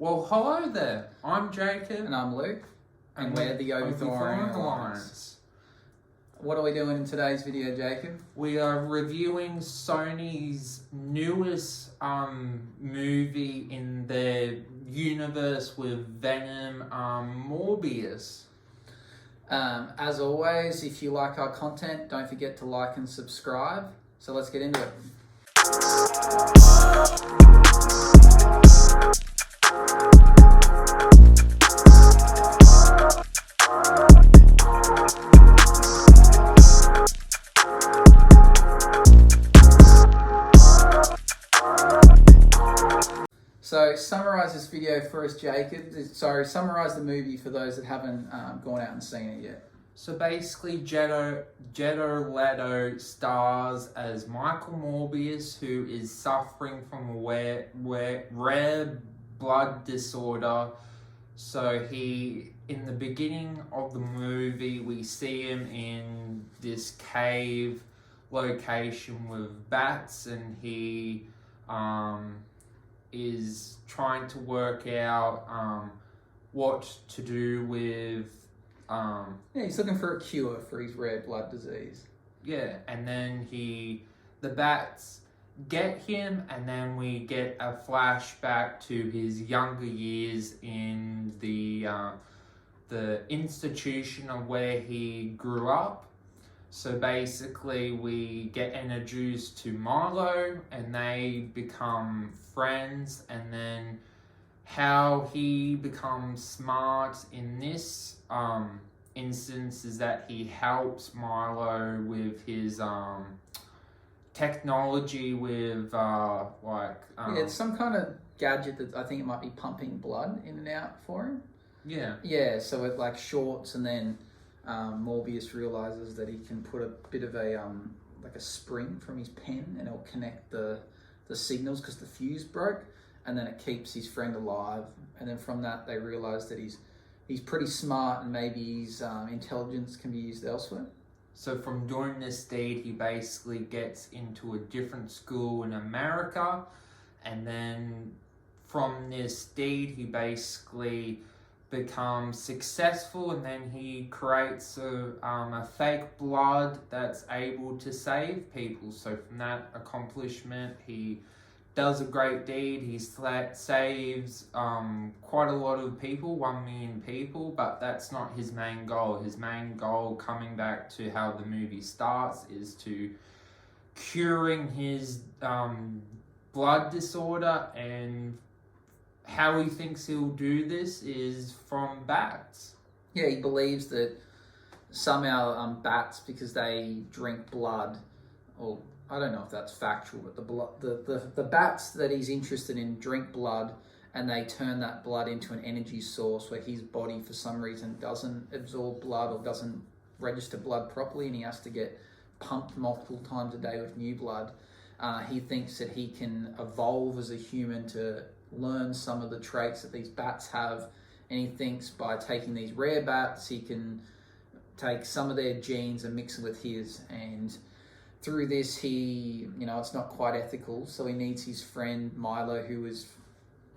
Well, hello there. I'm Jacob. And I'm Luke. And we're the Overthrowing Alliance. What are we doing in today's video, Jacob? We are reviewing Sony's newest movie in their universe with Venom, Morbius. As always, if you like our content, don't forget to like and subscribe. So let's get into it. So summarize this video for us, Jacob. Summarize the movie for those that haven't gone out and seen it yet. So basically, Jared Leto stars as Michael Morbius, who is suffering from a rare blood disorder. So in the beginning of the movie, we see him in this cave location with bats, and he is trying to work out what to do with he's looking for a cure for his rare blood disease. Yeah, and then the bats get him, and then we get a flashback to his younger years in the institution of where he grew up. So basically, we get introduced to Milo, and they become friends, and then how he becomes smart in this instance is that he helps Milo with his technology with it's some kind of gadget that I think it might be pumping blood in and out for him. Yeah, so it like shorts, and then Morbius realizes that he can put a bit of a like a spring from his pen, and it'll connect the signals because the fuse broke, and then it keeps his friend alive. And then from that, they realize that he's pretty smart, and maybe his intelligence can be used elsewhere. So from doing this deed, he basically gets into a different school in America, and then from this deed, he basically becomes successful, and then he creates a fake blood that's able to save people. So from that accomplishment, he does a great deed. He saves quite a lot of people, 1 million people, but that's not his main goal. His main goal, coming back to how the movie starts, is to curing his blood disorder, and how he thinks he'll do this is from bats. Yeah, he believes that somehow bats, because they drink blood, or I don't know if that's factual, but the bats that he's interested in drink blood, and they turn that blood into an energy source where his body for some reason doesn't absorb blood or doesn't register blood properly, and he has to get pumped multiple times a day with new blood. He thinks that he can evolve as a human to learn some of the traits that these bats have, and he thinks by taking these rare bats, he can take some of their genes and mix them with his. And through this, it's not quite ethical, so he needs his friend Milo, who is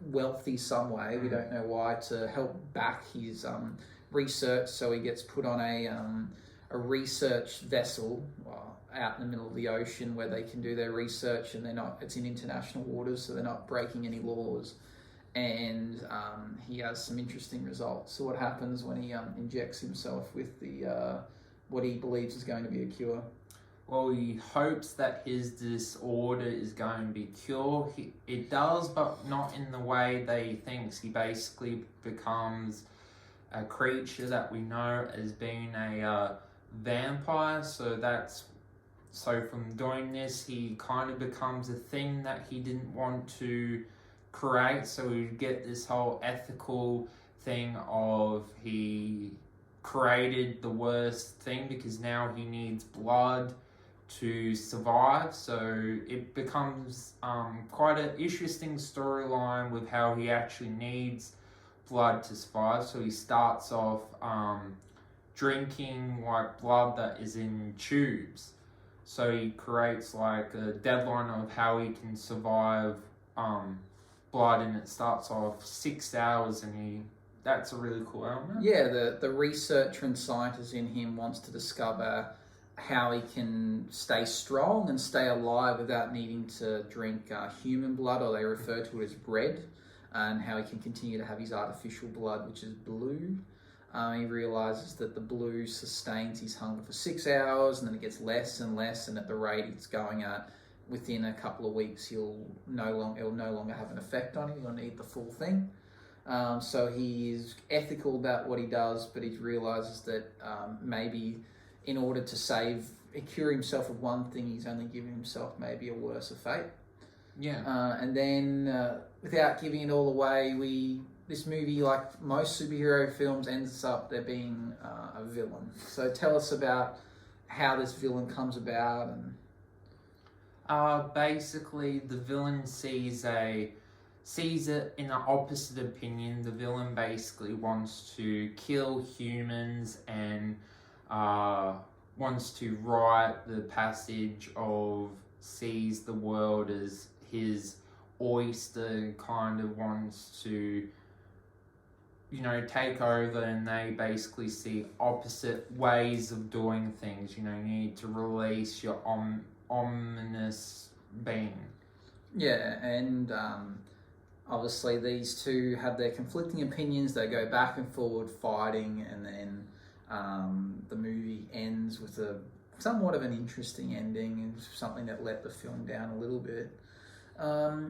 wealthy some way, we don't know why, to help back his research. So he gets put on a research vessel out in the middle of the ocean where they can do their research, and it's in international waters, so they're not breaking any laws. And he has some interesting results. So what happens when he injects himself with what he believes is going to be a cure? Well, he hopes that his disorder is going to be cured. It does, but not in the way that he thinks. He basically becomes a creature that we know as being a vampire. So from doing this, he kind of becomes a thing that he didn't want to create. So we get this whole ethical thing of he created the worst thing because now he needs blood to survive. So it becomes quite an interesting storyline with how he actually needs blood to survive. So he starts off drinking like blood that is in tubes. So he creates like a deadline of how he can survive blood, and it starts off 6 hours, and that's a really cool element. Yeah, the researcher and scientist in him wants to discover how he can stay strong and stay alive without needing to drink human blood, or they refer to it as bread, and how he can continue to have his artificial blood, which is blue. He realizes that the blue sustains his hunger for 6 hours, and then it gets less and less, and at the rate it's going at, within a couple of weeks, it'll no longer have an effect on him. He'll need the full thing. So he is ethical about what he does, but he realizes that maybe in order to cure himself of one thing, he's only giving himself maybe a worse fate. Yeah. And then, without giving it all away, this movie, like most superhero films, ends up there being a villain. So tell us about how this villain comes about. And basically, the villain sees it in an opposite opinion. The villain basically wants to kill humans and wants to write the passage of sees the world as his oyster, kind of wants to, take over, and they basically see opposite ways of doing things. You need to release your ominous being. Yeah, and obviously these two have their conflicting opinions. They go back and forward fighting, and then the movie ends with somewhat of an interesting ending, and something that let the film down a little bit.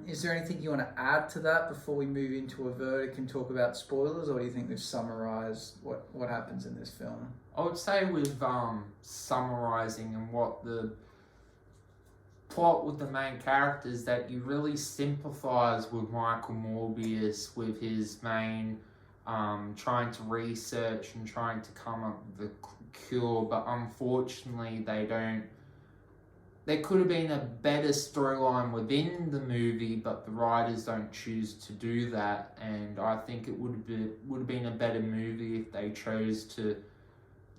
Is there anything you want to add to that before we move into a verdict and talk about spoilers, or do you think we've summarised what happens in this film? I would say with summarising and what the plot with the main characters, that you really sympathise with Michael Morbius, with his main trying to research and trying to come up with a cure, but unfortunately they don't. There could have been a better storyline within the movie, but the writers don't choose to do that, and I think it would have been a better movie if they chose to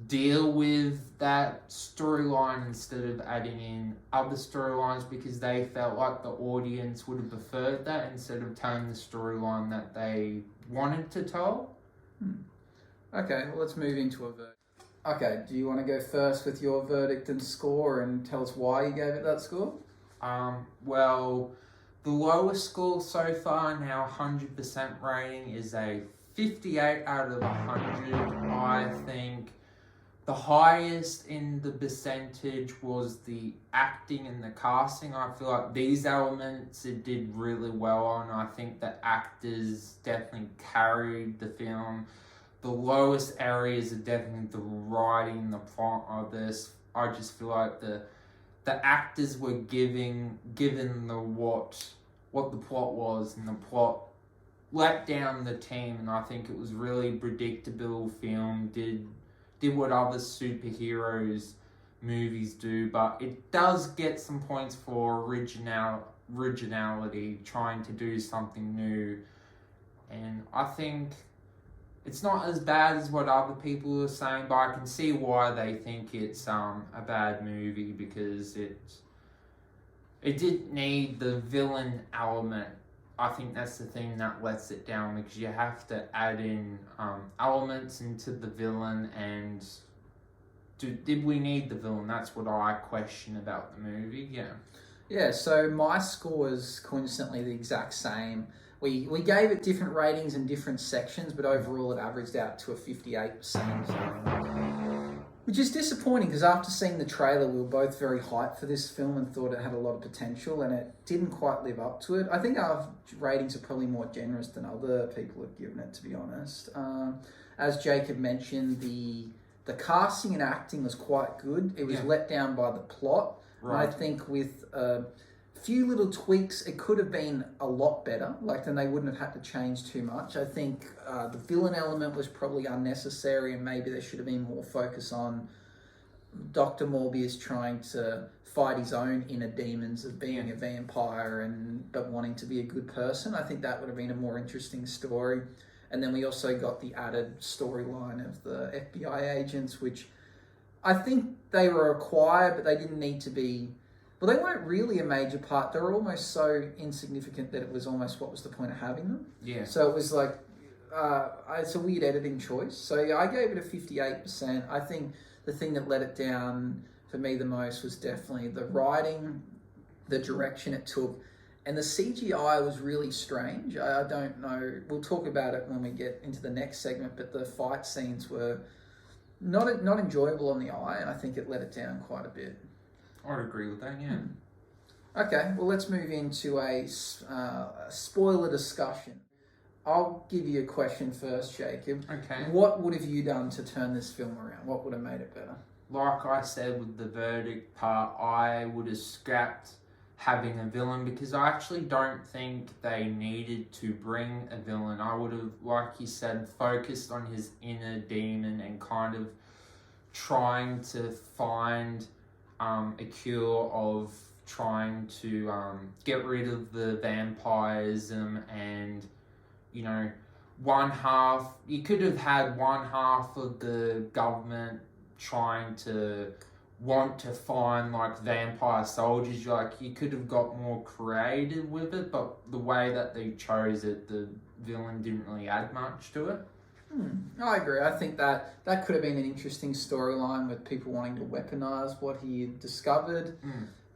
deal with that storyline instead of adding in other storylines, because they felt like the audience would have preferred that instead of telling the storyline that they wanted to tell. Okay, well, let's move into a verdict. Okay, do you want to go first with your verdict and score and tell us why you gave it that score? Well, the lowest score so far, now 100% rating, is a 58 out of 100. I think the highest in the percentage was the acting and the casting. I feel like these elements it did really well on. I think the actors definitely carried the film. The lowest areas are definitely the writing, the plot of this. I just feel like the actors were given the what the plot was, and the plot let down the team. And I think it was really predictable film. Did what other superheroes movies do, but it does get some points for originality, trying to do something new. And I think it's not as bad as what other people are saying, but I can see why they think it's a bad movie, because it didn't need the villain element. I think that's the thing that lets it down, because you have to add in elements into the villain, and did we need the villain? That's what I question about the movie. Yeah, so my score is coincidentally the exact same. We gave it different ratings in different sections, but overall it averaged out to a 58%. Which is disappointing, because after seeing the trailer, we were both very hyped for this film and thought it had a lot of potential, and it didn't quite live up to it. I think our ratings are probably more generous than other people have given it, to be honest. As Jacob mentioned, the casting and acting was quite good. It was let down by the plot. Right. And I think with a few little tweaks, it could have been a lot better. Then they wouldn't have had to change too much. I think the villain element was probably unnecessary, and maybe there should have been more focus on Dr. Morbius trying to fight his own inner demons of being a vampire but wanting to be a good person. I think that would have been a more interesting story. And then we also got the added storyline of the FBI agents, which I think they were required, but they didn't need to be. Well, they weren't really a major part. They were almost so insignificant that it was almost what was the point of having them. Yeah. So it was like, it's a weird editing choice. So yeah, I gave it a 58%. I think the thing that let it down for me the most was definitely the writing, the direction it took, and the CGI was really strange. I don't know. We'll talk about it when we get into the next segment, but the fight scenes were not enjoyable on the eye, and I think it let it down quite a bit. I'd agree with that, yeah. Okay, well, let's move into a spoiler discussion. I'll give you a question first, Jacob. Okay. What would have you done to turn this film around? What would have made it better? Like I said with the verdict part, I would have scrapped having a villain because I actually don't think they needed to bring a villain. I would have, like you said, focused on his inner demon and kind of trying to find a cure of trying to get rid of the vampirism and, you know, you could have had one half of the government trying to want to find like vampire soldiers. Like, you could have got more creative with it, but the way that they chose it, the villain didn't really add much to it. I agree. I think that could have been an interesting storyline with people wanting to weaponize what he had discovered.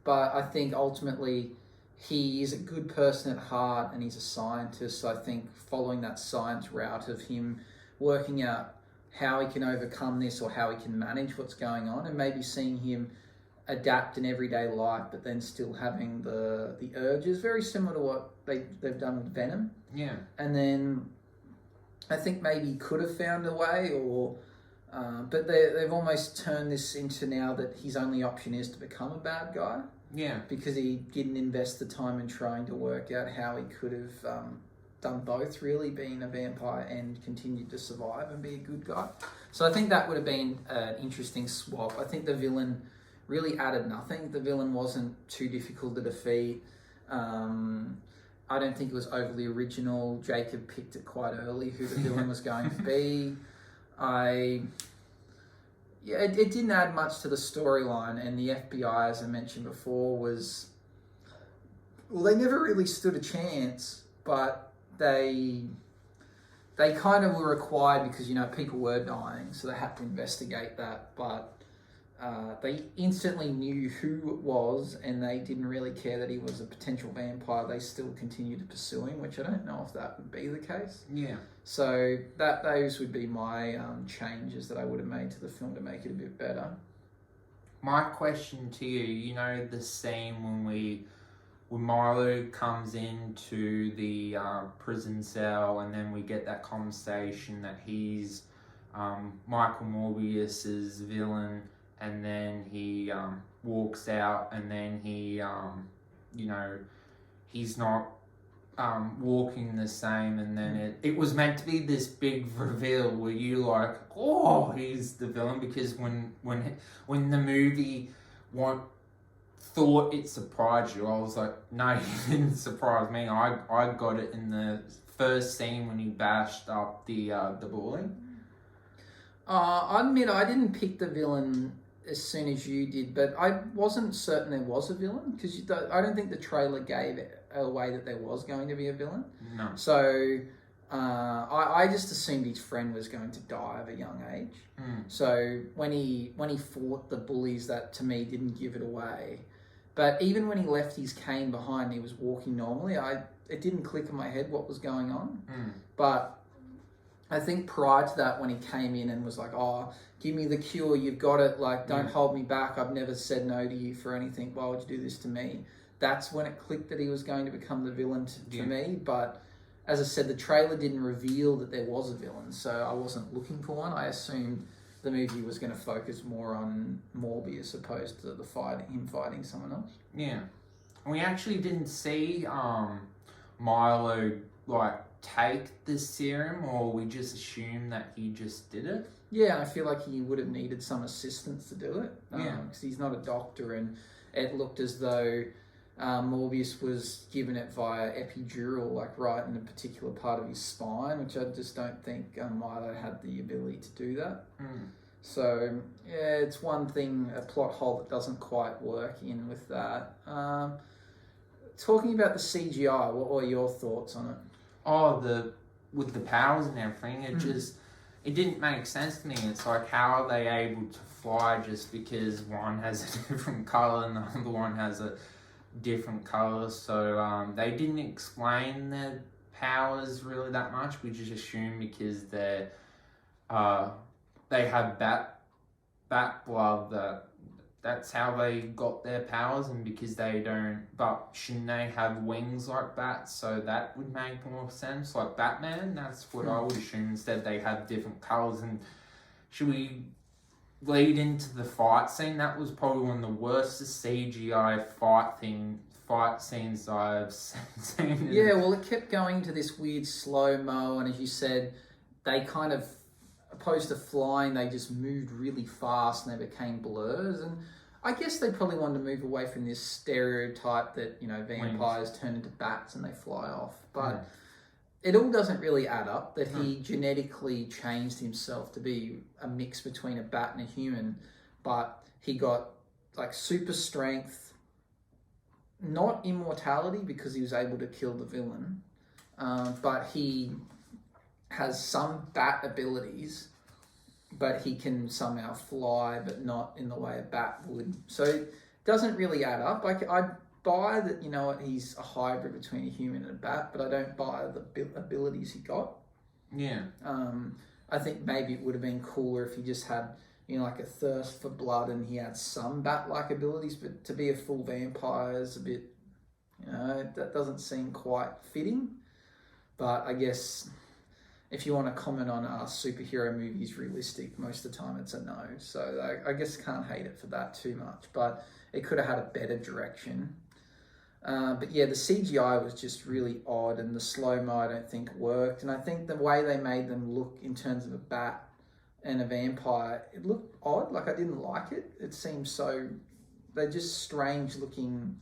But I think ultimately he is a good person at heart and he's a scientist. So I think following that science route of him working out how he can overcome this or how he can manage what's going on, and maybe seeing him adapt in everyday life but then still having the urges, very similar to what they've done with Venom. Yeah. And then I think maybe he could have found a way, or but they've almost turned this into now that his only option is to become a bad guy. Yeah. Because he didn't invest the time in trying to work out how he could have done both, really, being a vampire and continued to survive and be a good guy. So I think that would have been an interesting swap. I think the villain really added nothing. The villain wasn't too difficult to defeat. I don't think it was overly original. Jacob picked it quite early who the villain was going to be. It didn't add much to the storyline, and the FBI, as I mentioned before, they never really stood a chance, but they kind of were required because, you know, people were dying, so they had to investigate that, but they instantly knew who it was, and they didn't really care that he was a potential vampire. They still continued to pursue him, which I don't know if that would be the case. Yeah. So those would be my changes that I would have made to the film to make it a bit better. My question to you, you know, the scene when Milo comes into the prison cell, and then we get that conversation that he's Michael Morbius's villain, and then he walks out, and then he, you know, he's not walking the same, and then it was meant to be this big reveal where you like, oh, he's the villain, because when the movie thought it surprised you, I was like, no, it didn't surprise me. I got it in the first scene when he bashed up the bully. I admit I didn't pick the villain as soon as you did, but I wasn't certain there was a villain, because I don't think the trailer gave it away that there was going to be a villain. No. So I just assumed his friend was going to die of a young age. So when he fought the bullies, that to me didn't give it away. But even when he left his cane behind and he was walking normally, it didn't click in my head what was going on. But I think prior to that, when he came in and was like, oh, give me the cure, you've got it, like, don't hold me back, I've never said no to you for anything, why would you do this to me? That's when it clicked that he was going to become the villain to me. But as I said, the trailer didn't reveal that there was a villain, so I wasn't looking for one. I assumed the movie was going to focus more on Morbius opposed to him fighting someone else. Yeah. We actually didn't see Milo, like, take the serum, or we just assumed that he just did it. Yeah, I feel like he would have needed some assistance to do it. Because he's not a doctor, and it looked as though Morbius was given it via epidural, like right in a particular part of his spine, which I just don't think Milo had the ability to do that. So yeah, it's one thing, a plot hole that doesn't quite work in with that. Talking about the CGI, what were your thoughts on it? Oh, with the powers and everything, it didn't make sense to me. It's like, how are they able to fly just because one has a different color and the other one has a different color? So they didn't explain their powers really that much. We just assume because they have bat blood that's how they got their powers, and because they don't, but shouldn't they have wings like bats? So that would make more sense, like Batman. That's what I would assume. Instead, they have different colors. And should we lead into the fight scene? That was probably one of the worst CGI fight scenes I've seen. Yeah, well, it kept going to this weird slow-mo, and as you said, they kind of, opposed to flying, they just moved really fast and they became blurs. And I guess they probably wanted to move away from this stereotype that, you know, vampires turn into bats and they fly off. But it all doesn't really add up that he genetically changed himself to be a mix between a bat and a human. But he got like super strength, not immortality because he was able to kill the villain, but he has some bat abilities, but he can somehow fly, but not in the way a bat would. So it doesn't really add up. I buy that, you know what, he's a hybrid between a human and a bat, but I don't buy the abilities he got. Yeah. I think maybe it would have been cooler if he just had, you know, like a thirst for blood and he had some bat-like abilities, but to be a full vampire is a bit, you know, that doesn't seem quite fitting. But I guess if you want to comment on superhero movies realistic, most of the time it's a no. So I guess can't hate it for that too much, but it could have had a better direction. But yeah, the CGI was just really odd, and the slow-mo I don't think worked. And I think the way they made them look in terms of a bat and a vampire, it looked odd. Like I didn't like it. It seemed so, they're just strange looking,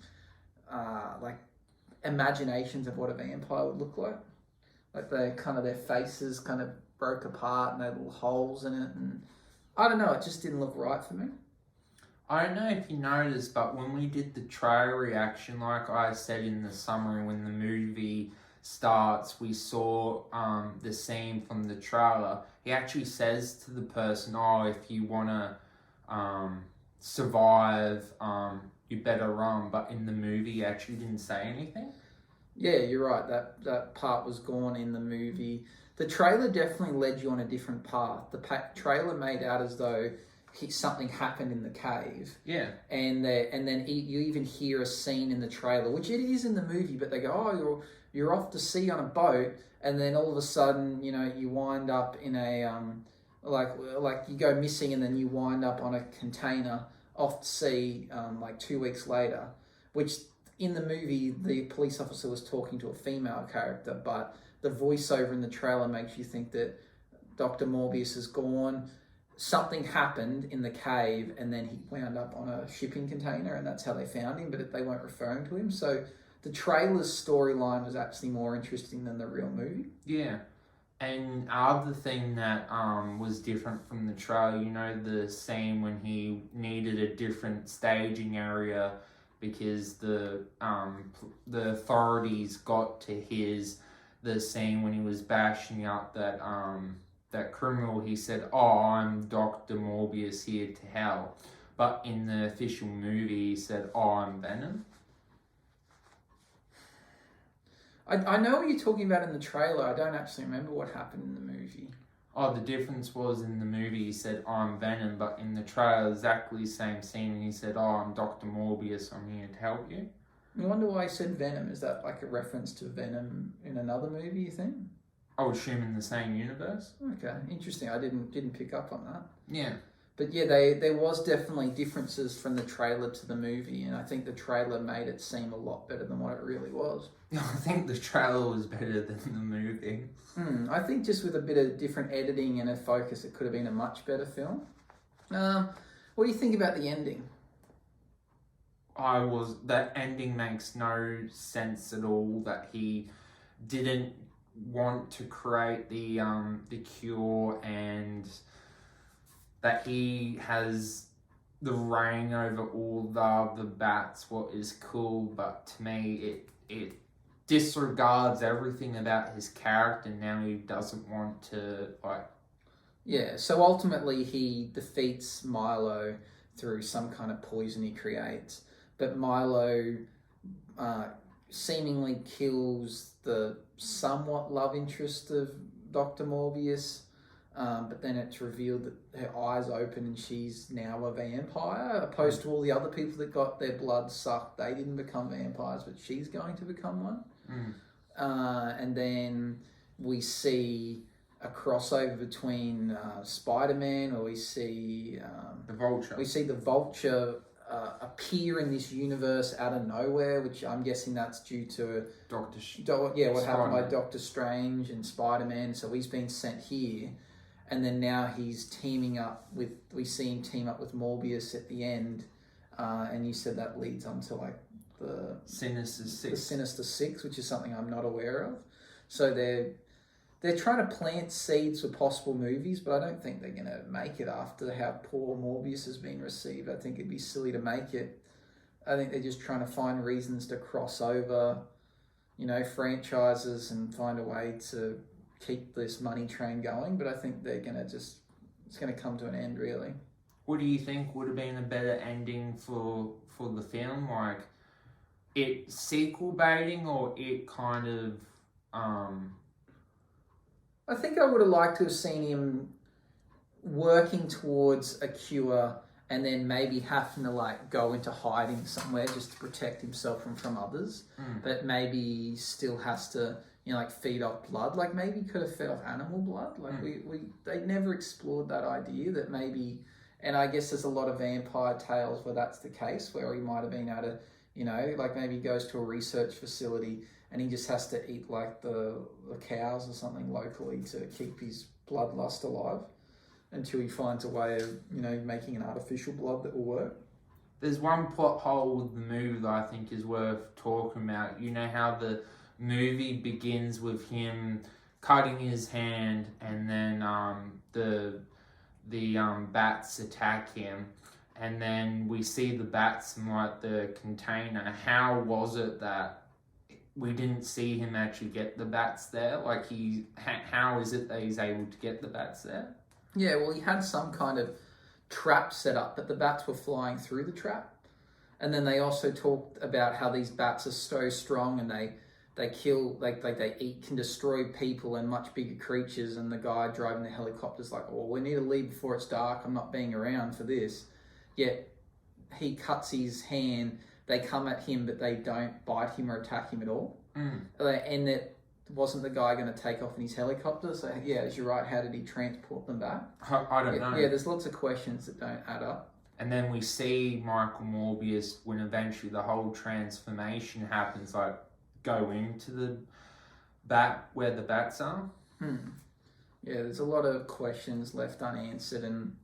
like imaginations of what a vampire would look like. Like their faces kind of broke apart and they had little holes in it, and I don't know, it just didn't look right for me. I don't know if you noticed, but when we did the trailer reaction, like I said in the summary, when the movie starts, we saw the scene from the trailer. He actually says to the person, "Oh, if you want to survive, you better run." But in the movie, he actually didn't say anything. Yeah, you're right. That part was gone in the movie. The trailer definitely led you on a different path. The trailer made out as though something happened in the cave. Yeah. And then you even hear a scene in the trailer, which it is in the movie, but they go, "Oh, you're off to sea on a boat," and then all of a sudden, you know, you wind up in a like you go missing, and then you wind up on a container off to sea, like 2 weeks later, which. In the movie, the police officer was talking to a female character, but the voiceover in the trailer makes you think that Dr. Morbius is gone. Something happened in the cave, and then he wound up on a shipping container, and that's how they found him, but they weren't referring to him. So the trailer's storyline was actually more interesting than the real movie. Yeah. And other thing that was different from the trailer, you know, the scene when he needed a different staging area because the authorities got to the scene when he was bashing up that criminal. He said, "Oh, I'm Dr. Morbius here to help," but in the official movie he said, "Oh, I'm Venom." I know what you're talking about in the trailer. I don't actually remember what happened in the movie. Oh, the difference was in the movie he said, "I'm Venom," but in the trailer, exactly the same scene, and he said, "Oh, I'm Dr. Morbius, I'm here to help you." I wonder why he said Venom. Is that like a reference to Venom in another movie, you think? I would assume in the same universe. Okay, interesting. I didn't pick up on that. Yeah. But yeah, there was definitely differences from the trailer to the movie, and I think the trailer made it seem a lot better than what it really was. I think the trailer was better than the movie. I think just with a bit of different editing and a focus, it could have been a much better film. What do you think about the ending? That ending makes no sense at all, that he didn't want to create the cure, and that he has the reign over all the bats, what is cool, but to me it disregards everything about his character. Now he doesn't want to, like... Yeah, so ultimately he defeats Milo through some kind of poison he creates, but Milo seemingly kills the somewhat love interest of Dr. Morbius, but then it's revealed that her eyes open and she's now a vampire, opposed to all the other people that got their blood sucked. They didn't become vampires, but she's going to become one. And then we see a crossover between Spider-Man, or we see the Vulture. We see the Vulture appear in this universe out of nowhere, which I'm guessing that's due to what happened by Doctor Strange and Spider-Man. So he's been sent here, and then now he's teaming up with. We see him team up with Morbius at the end, and you said that leads on to like the Sinister Six, which is something I'm not aware of. So they're trying to plant seeds for possible movies, but I don't think they're going to make it after how poor Morbius has been received. I think it'd be silly to make it. I think they're just trying to find reasons to cross over, franchises and find a way to keep this money train going. But I think they're going to it's going to come to an end, really. What do you think would have been a better ending for the film? Like, it sequel baiting, or it kind of... I think I would have liked to have seen him working towards a cure and then maybe having to go into hiding somewhere just to protect himself from others. But maybe he still has to, feed off blood. Like maybe he could have fed off animal blood. They never explored that idea that maybe, and I guess there's a lot of vampire tales where that's the case, where he might have been able to, maybe he goes to a research facility and he just has to eat the cows or something locally to keep his bloodlust alive until he finds a way of, making an artificial blood that will work. There's one plot hole with the movie that I think is worth talking about. You know how the movie begins with him cutting his hand, and then the bats attack him, and then we see the bats in the container. How was it that we didn't see him actually get the bats there? How is it that he's able to get the bats there? Yeah, well, he had some kind of trap set up, but the bats were flying through the trap. And then they also talked about how these bats are so strong and they kill, they eat, can destroy people and much bigger creatures. And the guy driving the helicopter's like, well, we need to leave before it's dark. I'm not being around for this. Yet he cuts his hand. They come at him, but they don't bite him or attack him at all. And it wasn't the guy going to take off in his helicopter. So, yeah, as you're right, how did he transport them back? I don't know. Yeah, there's lots of questions that don't add up. And then we see Michael Morbius, when eventually the whole transformation happens, go into the bat where the bats are. Yeah, there's a lot of questions left unanswered, and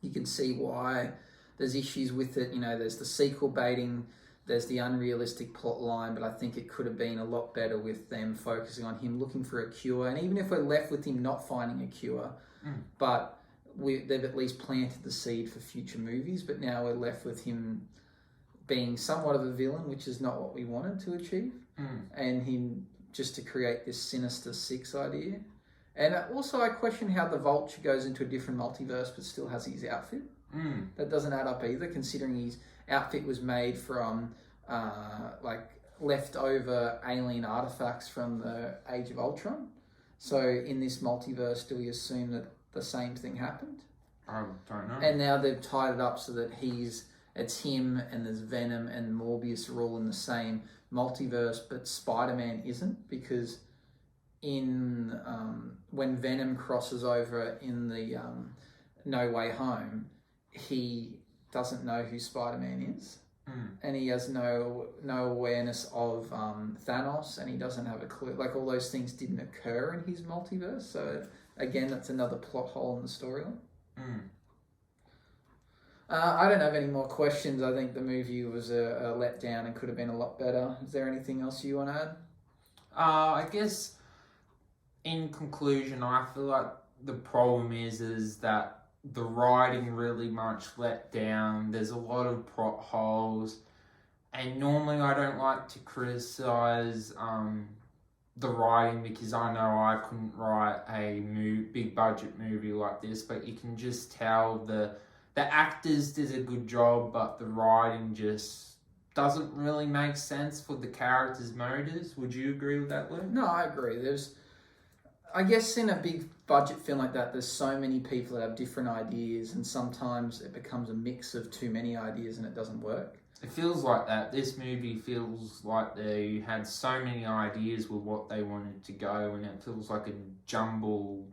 you can see why there's issues with it. There's the sequel baiting, there's the unrealistic plot line, but I think it could have been a lot better with them focusing on him looking for a cure. And even if we're left with him not finding a cure, but they've at least planted the seed for future movies, but now we're left with him being somewhat of a villain, which is not what we wanted to achieve, and him just to create this Sinister Six idea. And also I question how the Vulture goes into a different multiverse but still has his outfit. That doesn't add up either, considering his outfit was made from leftover alien artifacts from the Age of Ultron. So in this multiverse, do we assume that the same thing happened? I don't know. And now they've tied it up so that it's him and there's Venom and Morbius are all in the same multiverse, but Spider-Man isn't, because in when Venom crosses over in the No Way Home, he doesn't know who Spider-Man is, and he has no awareness of Thanos, and he doesn't have a clue. All those things didn't occur in his multiverse, so again, that's another plot hole in the storyline. I don't have any more questions. I think the movie was a letdown and could have been a lot better. Is there anything else you want to add? I guess in conclusion, I feel like the problem is that the writing really much let down. There's a lot of plot holes, and normally I don't like to criticize the writing because I know I couldn't write a big budget movie like this, but you can just tell the actors did a good job, but the writing just doesn't really make sense for the characters' motives. Would you agree with that, Lou? No, I agree. I guess in a big budget film like that, there's so many people that have different ideas, and sometimes it becomes a mix of too many ideas and it doesn't work. It feels like that. This movie feels like they had so many ideas with what they wanted to go, and it feels like a jumble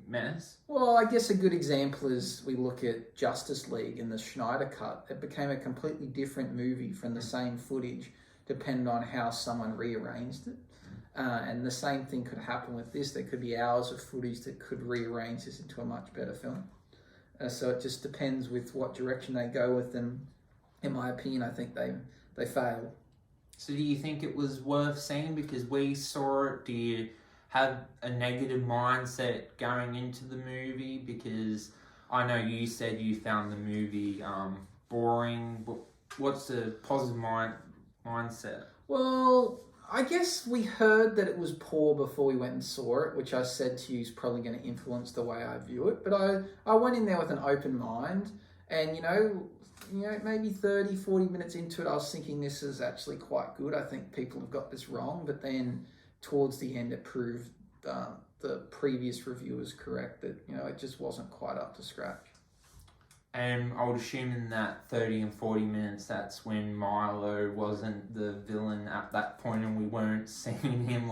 mess. Well, I guess a good example is we look at Justice League and the Schneider Cut. It became a completely different movie from the same footage, depending on how someone rearranged it. And the same thing could happen with this. There could be hours of footage that could rearrange this into a much better film. So it just depends with what direction they go with them. In my opinion, I think they failed. So do you think it was worth seeing because we saw it? Do you have a negative mindset going into the movie? Because I know you said you found the movie boring. What's the positive mindset? Well, I guess we heard that it was poor before we went and saw it, which I said to you is probably going to influence the way I view it. But I went in there with an open mind, and maybe 30, 40 minutes into it, I was thinking this is actually quite good. I think people have got this wrong. But then towards the end, it proved the previous review was correct, that, it just wasn't quite up to scratch. And I would assume in that 30 and 40 minutes, that's when Milo wasn't the villain at that point, and we weren't seeing him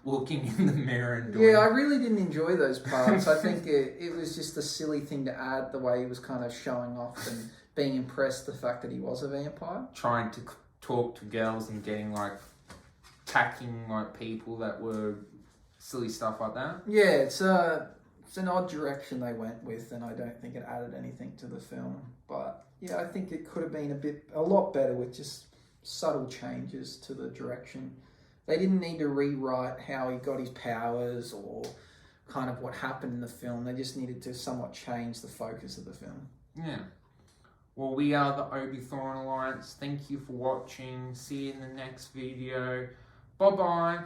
looking in the mirror and doing... Yeah, I really didn't enjoy those parts. I think it was just a silly thing to add, the way he was kind of showing off and being impressed the fact that he was a vampire. Trying to talk to girls and getting attacking people that were silly stuff like that. Yeah, it's an odd direction they went with, and I don't think it added anything to the film. But yeah, I think it could have been a lot better with just subtle changes to the direction. They didn't need to rewrite how he got his powers or kind of what happened in the film. They just needed to somewhat change the focus of the film. Yeah. Well, we are the Obi-Thorn Alliance. Thank you for watching. See you in the next video. Bye-bye.